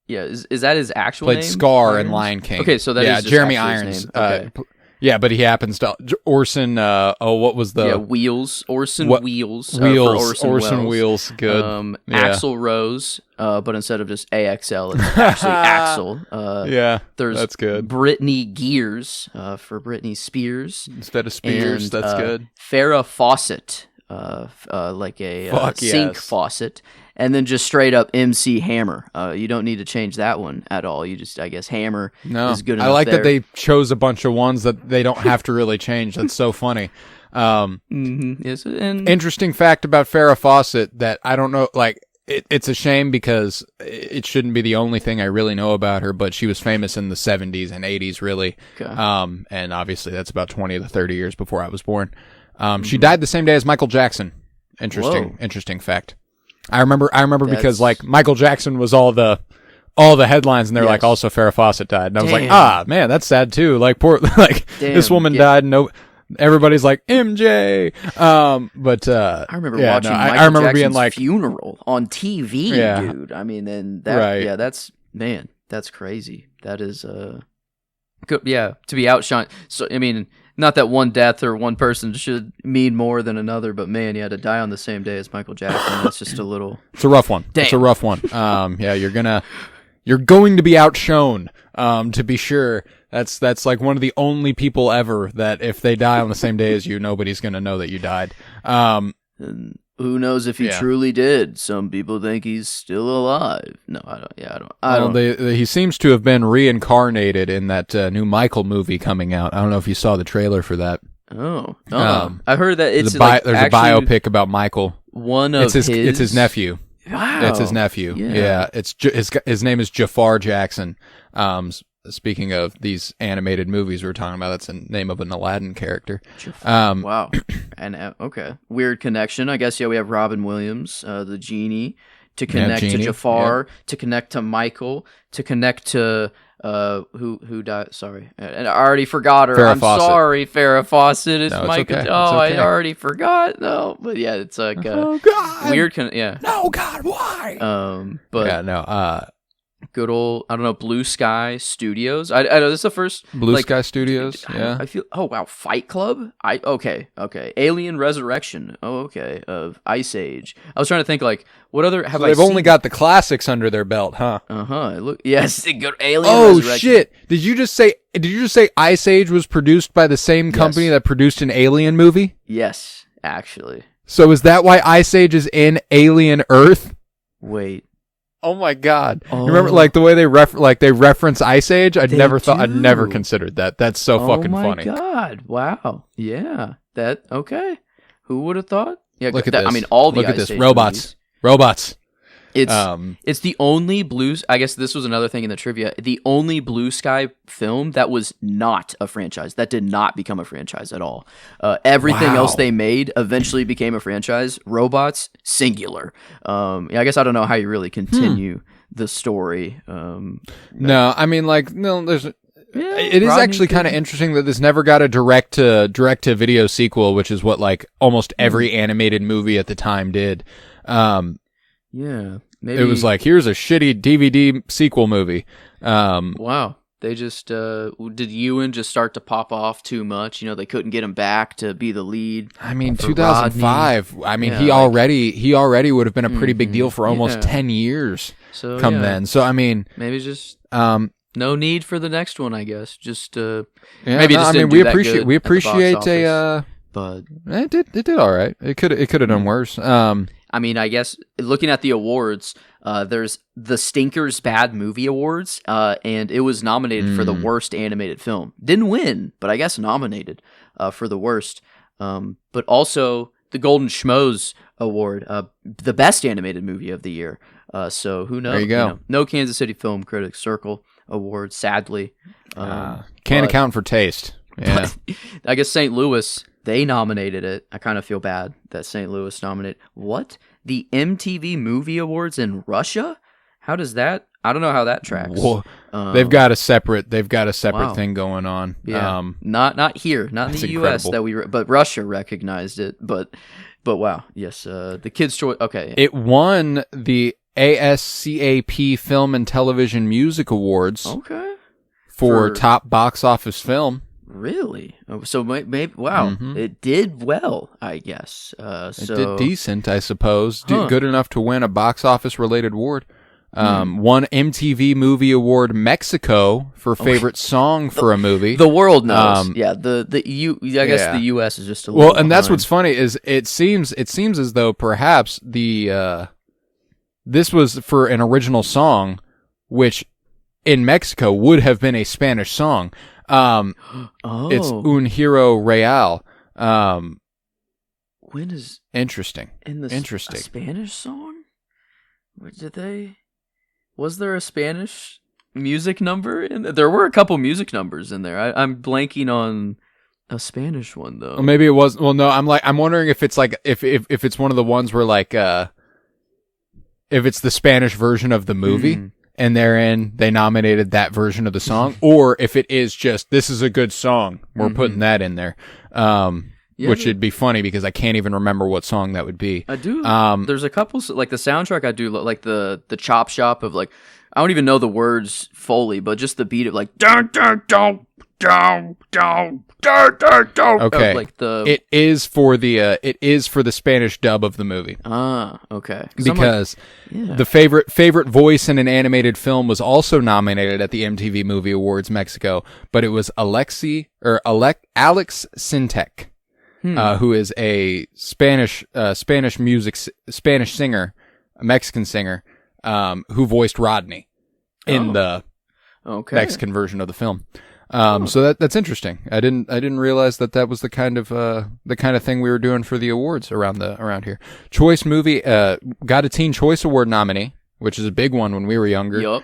Yeah, is that his actual name? Played Scar in Lion King. Okay, so that is just Jeremy actually his Irons. name. Okay. Yeah, but he happens to Orson. What was the Wheels? Orson Wheels. Wheels. For Orson Wheels. Good. Axl Rose. But instead of just AXL, it's actually Axl. There's that's good. Britney Gears for Britney Spears instead of Spears. And, that's good. Farrah Fawcett, like a sink faucet. And then just straight up MC Hammer. You don't need to change that one at all. You just, I guess, Hammer is good enough. I like there. that they chose a bunch of ones that they don't have to really change. That's so funny. Yes, and interesting fact about Farrah Fawcett that I don't know, like, it's a shame because it shouldn't be the only thing I really know about her, but she was famous in the 70s and 80s, really. Okay. And obviously that's about 20 to 30 years before I was born. She died the same day as Michael Jackson. Interesting fact. I remember because like Michael Jackson was all the headlines, and they're like, also Farrah Fawcett died, and I was like, man, that's sad too. Like poor, like this woman died. No, everybody's like MJ. But I remember watching Michael Jackson's being like funeral on TV, dude. I mean, and that, that's crazy. That is good. Yeah, to be outshined. So I mean. Not that one death or one person should mean more than another, but man, to die on the same day as Michael Jackson, that's just a little... It's a rough one. Damn. It's a rough one. You're going to be outshone, to be sure. That's like one of the only people ever that if they die on the same day as you, nobody's going to know that you died. who knows if he Yeah. truly did? Some people think he's still alive. No, I don't. Yeah, I don't. He seems to have been reincarnated in that new Michael movie coming out. I don't know if you saw the trailer for that. Oh, I heard that it's there's a actually biopic about Michael. one of It's his nephew. Wow, It's his nephew. Yeah. Yeah. His name is Jafar Jackson. Speaking of these animated movies we were talking about, that's the name of an Aladdin character. Wow. And okay, weird connection. I guess we have Robin Williams, the genie, to connect to Genie, Jafar, to connect to Michael, to connect to who died. Sorry, and I already forgot her. Farrah I'm Fawcett. sorry, Farrah Fawcett. It's No, it's Michael. okay. Oh, It's okay. I already forgot. No, but yeah, it's like God. weird. Yeah. No, God, why? But Yeah, no. good old, I don't know, Blue Sky Studios. I know this is the first Blue Sky Studios. Yeah. I feel. Oh wow, Fight Club. Okay. Alien Resurrection. Oh okay. Of Ice Age. I was trying to think like what other have I? They've seen? only got the classics under their belt, huh? Look. Yes. Good Alien. Oh Resurrection. shit! Did you just say Ice Age was produced by the same company Yes. that produced an Alien movie? Yes, actually. So is that why Ice Age is in Alien Earth? Wait. Oh my god! Oh. You remember like the way they reference Ice Age? I'd They never do. considered that. That's so fucking funny. Oh my god! Wow. Yeah. That okay. Who would have thought? Yeah. Look at that, this. I mean, all the Look at Ice this. Age Robots. movies. Robots. It's the only I guess this was another thing in the trivia. The only Blue Sky film that was not a franchise, that did not become a franchise at all. Everything Wow. else they made eventually became a franchise. Robots, singular. I guess I don't know how you really continue the story. No, I mean like no. There's. Yeah, It is Rodney actually kind of could- interesting that this never got a direct to video sequel, which is what like almost every animated movie at the time did. Yeah, maybe It was like, here's a shitty DVD sequel movie. wow. They just did Ewan just start to pop off too much? They couldn't get him back to be the lead. I mean, For 2005. I mean, Yeah, he like- already would have been a pretty big deal for almost Yeah. 10 years So come yeah, then. So I mean, maybe just yeah, no need for the next one. I guess just maybe maybe it just I mean, didn't we do that appreciate good at the box office. But it did all right. It could have done worse. I mean, I guess looking at the awards, there's the Stinkers Bad Movie Awards, and it was nominated for the worst animated film. Didn't win, but I guess nominated for the worst. But also the Golden Schmoes Award, the best animated movie of the year. So who knows? There you go. No Kansas City Film Critics Circle Award, sadly. Can't but- account for taste. Yeah. I guess St. Louis, they nominated it. I kind of feel bad that St. Louis nominated. What? The MTV Movie Awards in Russia? How does that? I don't know how that tracks. Well, they've got a separate Wow. thing going on. Yeah. Not here, not in that's the U.S. incredible. but Russia recognized it. But wow, yes, the Kids' Choice. Okay, It won the ASCAP Film and Television Music Awards okay, for for- top box office film. really? So maybe wow, Mhm. it did well, I guess. It So did decent, I suppose. Huh. Good enough to win a box office related award. Hmm. Won MTV Movie Award Mexico for favorite song for a movie. the world knows. Um, Yeah, I guess yeah. the U.S. is just a little Well, and that's behind. what's funny is it seems as though perhaps this was for an original song, which in Mexico would have been a Spanish song. Oh, It's Un Hero Real. when is Interesting. in the Interesting. a Spanish song? Did they? Was there a Spanish music number in there? There were a couple music numbers in there. I'm blanking on a Spanish one though. Well, maybe it was. Well, no. I'm wondering if it's like if it's one of the ones where like if it's the Spanish version of the movie. Mm. And therein they nominated that version of the song, or if it is just this is a good song, we're putting that in there, Yeah, which would be funny because I can't even remember what song that would be. I do. Um, There's a couple like the soundtrack. I do like the chop shop of like I don't even know the words fully, but just the beat of like dun dun dun dun dun dun dun dun. Okay. Like the It is for the Spanish dub of the movie okay. 'Cause I'm like, because yeah. the favorite voice in an animated film was also nominated at the MTV Movie Awards Mexico, but it was Alex Sintek. who is a Spanish singer, a Mexican singer, who voiced Rodney in the Mexican version of the film. So that's interesting. I didn't realize that was the kind of thing we were doing for the awards around here. Choice movie, got a Teen Choice Award nominee, which is a big one when we were younger. Yup.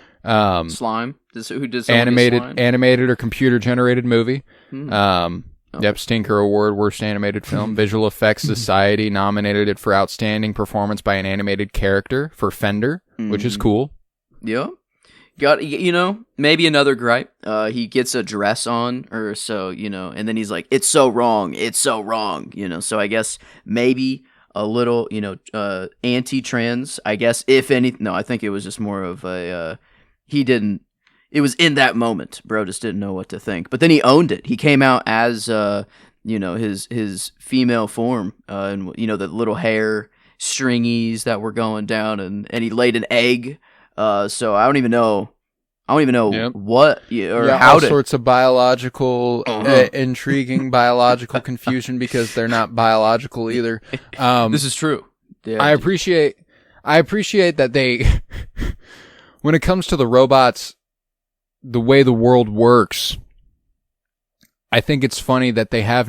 Slime. Who did animated or computer generated movie. Yep, Stinker Award, Worst Animated Film. Visual Effects Society nominated it for Outstanding Performance by an Animated Character for Fender, which is cool. Yeah. Got, maybe another gripe. He gets a dress on or so, and then he's like, it's so wrong, so I guess maybe a little, anti-trans, I guess, if any. No, I think it was just more of a, it was in that moment. Bro just didn't know what to think. But then he owned it. He came out as, his female form, and, the little hair stringies that were going down, and he laid an egg. So I don't even know what or how all sorts of biological, intriguing biological confusion because they're not biological either. This is true. Yeah, I appreciate that they, when it comes to the robots, the way the world works, I think it's funny that they have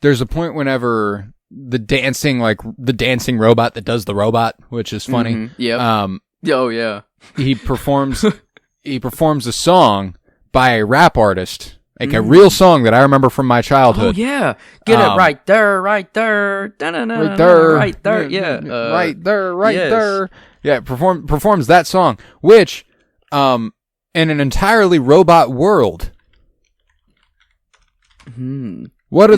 there's a point whenever the dancing robot that does the robot, which is funny. Mm-hmm. Yeah. Oh yeah. He performs a song by a rap artist, like a real song that I remember from my childhood. Oh yeah. Get it right there. Right there. Right there. Right there. Yeah. Right there. Right yes. there. Yeah. Performs that song, which, in an entirely robot world. What are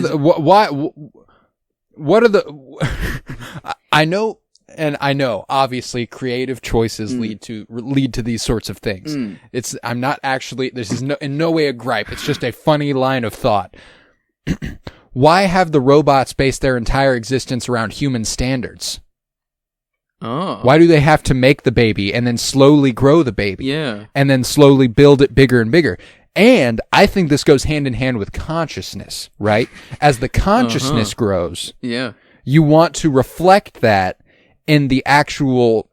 I know obviously creative choices lead to these sorts of things. I'm not actually, this is in no way a gripe. It's just a funny line of thought. Why have the robots base their entire existence around human standards? Oh. Why do they have to make the baby and then slowly grow the baby? Yeah. And then slowly build it bigger and bigger? And I think this goes hand in hand with consciousness, right? As the consciousness grows, you want to reflect that in the actual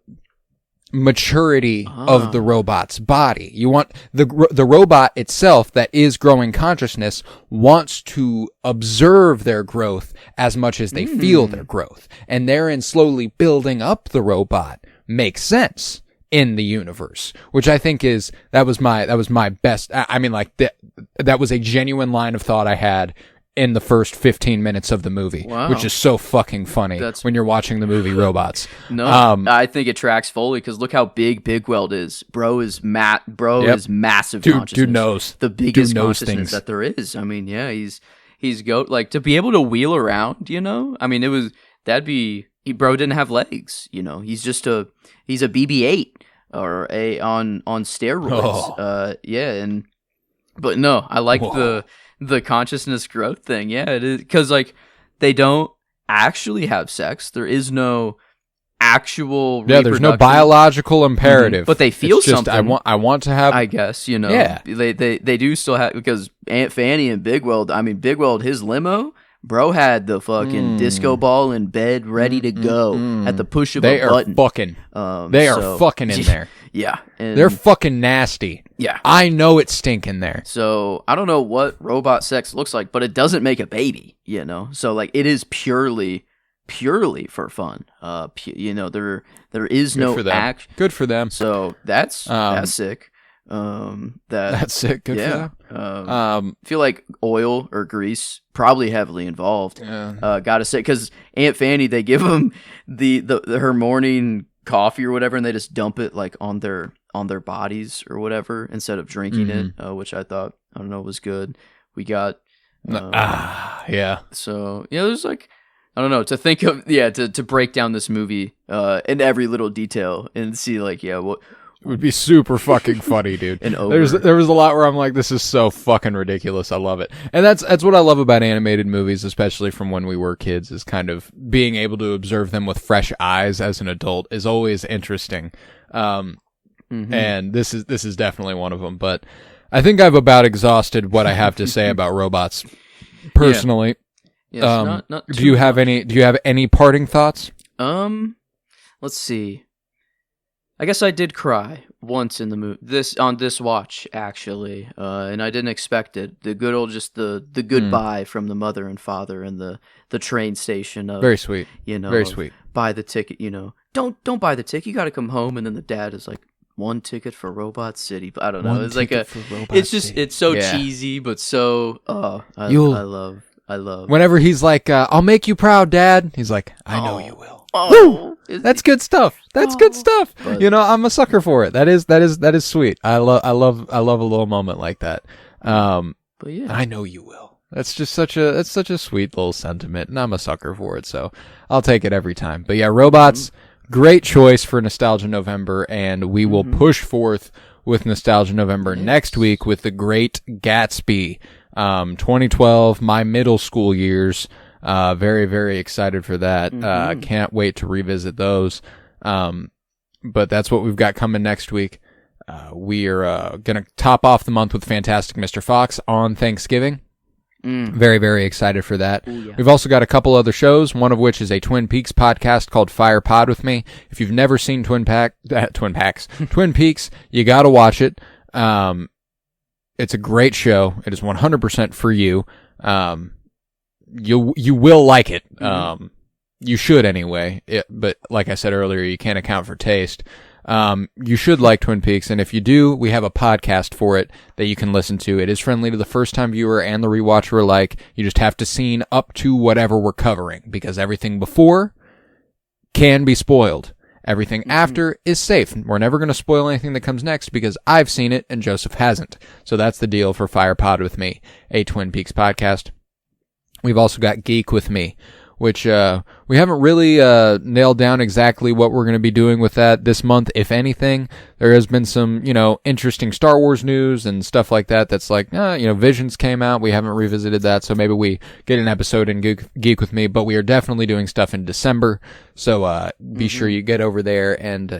maturity of the robot's body. You want the robot itself that is growing consciousness wants to observe their growth as much as they feel their growth. And therein slowly building up the robot makes sense in the universe, which I think that was my best. I mean, like that was a genuine line of thought I had in the first 15 minutes of the movie, which is so fucking funny when you're watching the movie Robots. No, I think it tracks fully because look how big Big Weld is. Bro is massive. Dude knows the biggest consciousness that there is. I mean, yeah, he's goat. Like to be able to wheel around, I mean, bro didn't have legs. He's just he's a BB-8 or on steroids. But no, I like the consciousness growth thing. Yeah, it is because like they don't actually have sex. There is no actual there's no biological imperative, but they feel something. I want to have. I guess they do still have because Aunt Fanny and Big Weld. I mean, Big Weld, his limo. Bro had the fucking disco ball in bed ready to go at the push of a button. They are fucking in there. Yeah. They're fucking nasty. Yeah. I know it's stinking there. So I don't know what robot sex looks like, but it doesn't make a baby, So like it is purely for fun. There is no action. Good for them. So that's sick. That's sick. Good for them. Feel like oil or grease probably heavily involved. Gotta say, because Aunt Fanny, they give them her morning coffee or whatever, and they just dump it like on their bodies or whatever instead of drinking it, which I thought was good. We got So there's like I don't know to think of to break down this movie in every little detail and see like what. It would be super fucking funny, dude. There was a lot where I'm like, this is so fucking ridiculous. I love it. And that's what I love about animated movies, especially from when we were kids, is kind of being able to observe them with fresh eyes as an adult is always interesting. And this is definitely one of them. But I think I've about exhausted what I have to say about robots personally. Yes, not do you too have much. any parting thoughts? Let's see. I guess I did cry once in the movie on this watch actually, and I didn't expect it. The good old just the goodbye from the mother and father and the train station of Very sweet. Very of sweet. buy the ticket. Don't buy the ticket. You got to come home, and then the dad is like, one ticket for Robot City. But I don't know. One It's like ticket for Robot it's just City. it's so Yeah. cheesy, but so I love. Whenever he's like, "I'll make you proud, Dad," he's like, "I know you will." Oh, That's good stuff. That's good stuff. But- I'm a sucker for it. That is sweet. I love a little moment like that. But yeah, I know you will. That's such a sweet little sentiment, and I'm a sucker for it. So I'll take it every time. But yeah, Robots, great choice for Nostalgia November, and we will push forth with Nostalgia November next week with The Great Gatsby, 2012, my middle school years. Very, very excited for that. Can't wait to revisit those. But that's what we've got coming next week. We are going to top off the month with Fantastic Mr. Fox on Thanksgiving. Very, very excited for that. Ooh, yeah. We've also got a couple other shows, one of which is a Twin Peaks podcast called Fire Pod with me. If you've never seen Twin Peaks, you got to watch it. It's a great show. It is 100% for you. You will like it. You should anyway. But like I said earlier, you can't account for taste. You should like Twin Peaks, and if you do, we have a podcast for it that you can listen to. It is friendly to the first-time viewer and the rewatcher alike. You just have to scene up to whatever we're covering, because everything before can be spoiled. Everything after is safe. We're never going to spoil anything that comes next because I've seen it and Joseph hasn't. So that's the deal for Fire Pod with me, a Twin Peaks podcast. We've also got Geek with me, which we haven't really nailed down exactly what we're going to be doing with that this month, if anything. There has been some, interesting Star Wars news and stuff like that that's like, Visions came out. We haven't revisited that, so maybe we get an episode in Geek with me, but we are definitely doing stuff in December. So be sure you get over there and,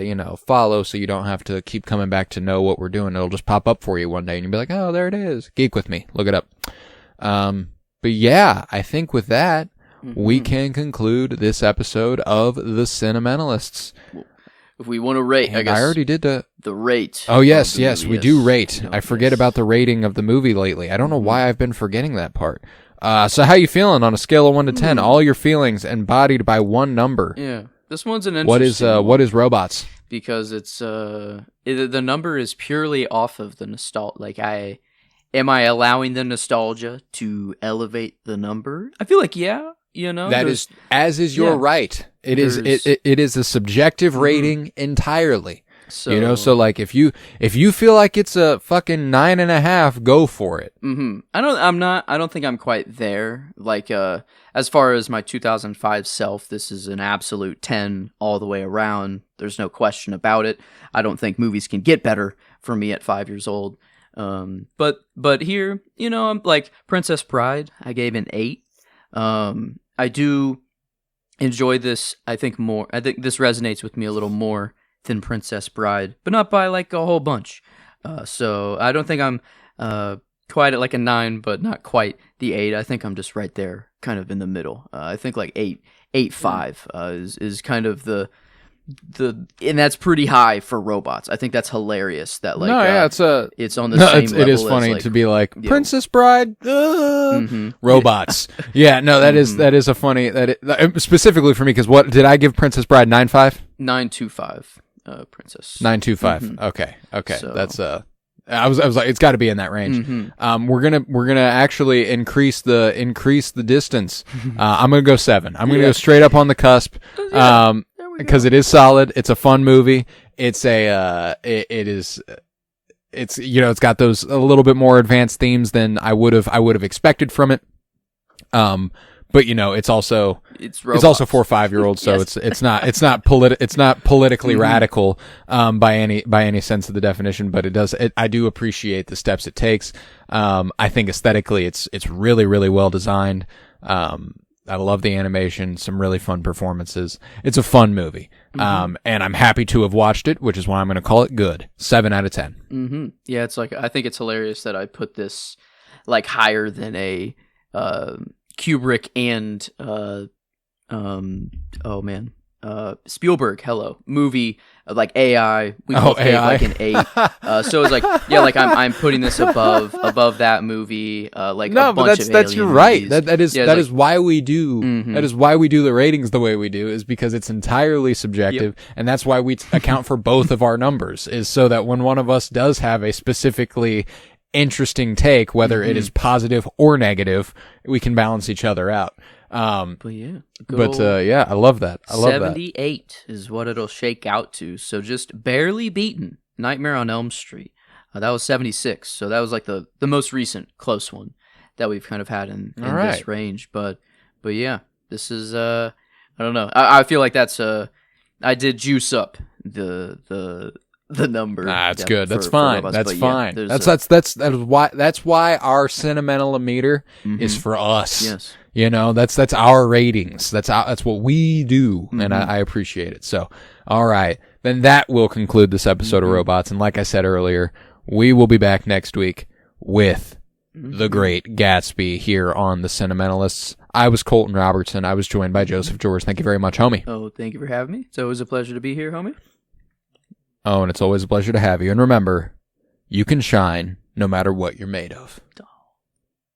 follow so you don't have to keep coming back to know what we're doing. It'll just pop up for you one day and you'll be like, oh, there it is. Geek with me. Look it up. But yeah, I think with that, we can conclude this episode of The Cinementalists. If we want to rate, I guess I already did the rate. Oh, yes, of the movie we is, do rate. I forget about the rating of the movie lately. I don't know why I've been forgetting that part. So how you feeling on a scale of 1 to 10? All your feelings embodied by one number. Yeah, this one's an interesting What is Robots? because it's the number is purely off of the nostalgia. Like, am I allowing the nostalgia to elevate the number? I feel like That is, as is your right. It is a subjective rating entirely. So, So like if you feel like it's a fucking 9.5, go for it. I don't think I'm quite there. Like, as far as my 2005 self, this is an absolute 10 all the way around. There's no question about it. I don't think movies can get better for me at 5 years old. But here, I'm like Princess Bride. I gave an 8. I do enjoy this. I think this resonates with me a little more than Princess Bride, but not by like a whole bunch. So I don't think I'm quite at like a 9, but not quite the 8. I think I'm just right there, kind of in the middle. I think like 8.5 is kind of the and that's pretty high for Robots. I think that's hilarious. That like it's on the same level. It is funny to be like Princess Bride, Robots. Yeah, no, that is a funny specifically for me because what did I give Princess Bride 9.5? 9.25. Princess 9.25. Okay, So- that's I was like, it's got to be in that range. We're gonna actually increase the distance. I'm gonna go 7. I'm gonna go straight up on the cusp. Because it is solid. It's a fun movie. It's it's got those a little bit more advanced themes than I would have expected from it. But it's also It's it's also for 5-year-olds, so Yes. it's not politically radical by any sense of the definition, but I do appreciate the steps it takes. I think aesthetically it's really, really well designed. I love the animation, some really fun performances. It's a fun movie. And I'm happy to have watched it, which is why I'm going to call it good. 7 out of 10. Yeah, it's like I think it's hilarious that I put this like higher than a Kubrick and Spielberg. Hello, movie like AI. We both gave AI. like an 8. So it's like like I'm putting this above that movie. Like No, a but bunch of that's you're alien right. movies. That is Yeah, that it's is why we do Mhm. that is why we do the ratings the way we do, is because it's entirely subjective, and that's why we account for both of our numbers, is so that when one of us does have a specifically interesting take, whether it is positive or negative, we can balance each other out. But yeah, Yeah, I love that. I love that. 78 is what it'll shake out to. So just barely beaten Nightmare on Elm Street. That was 76. So that was like the most recent close one that we've kind of had in All right. this range. But yeah, this is I don't know. I feel like that's I did juice up the number. Nah, it's Yeah, good. That's for fine. Robots. That's But yeah, fine. there's That's why our sentimental meter is for us. Yes. You know, that's our ratings. That's what we do, and I appreciate it. So, all right, then that will conclude this episode of Robots. And like I said earlier, we will be back next week with the Great Gatsby here on the Sentimentalists. I was Colton Robertson. I was joined by Joseph George. Thank you very much, homie. Oh, thank you for having me. It's always a pleasure to be here, homie. Oh, and it's always a pleasure to have you. And remember, you can shine no matter what you're made of.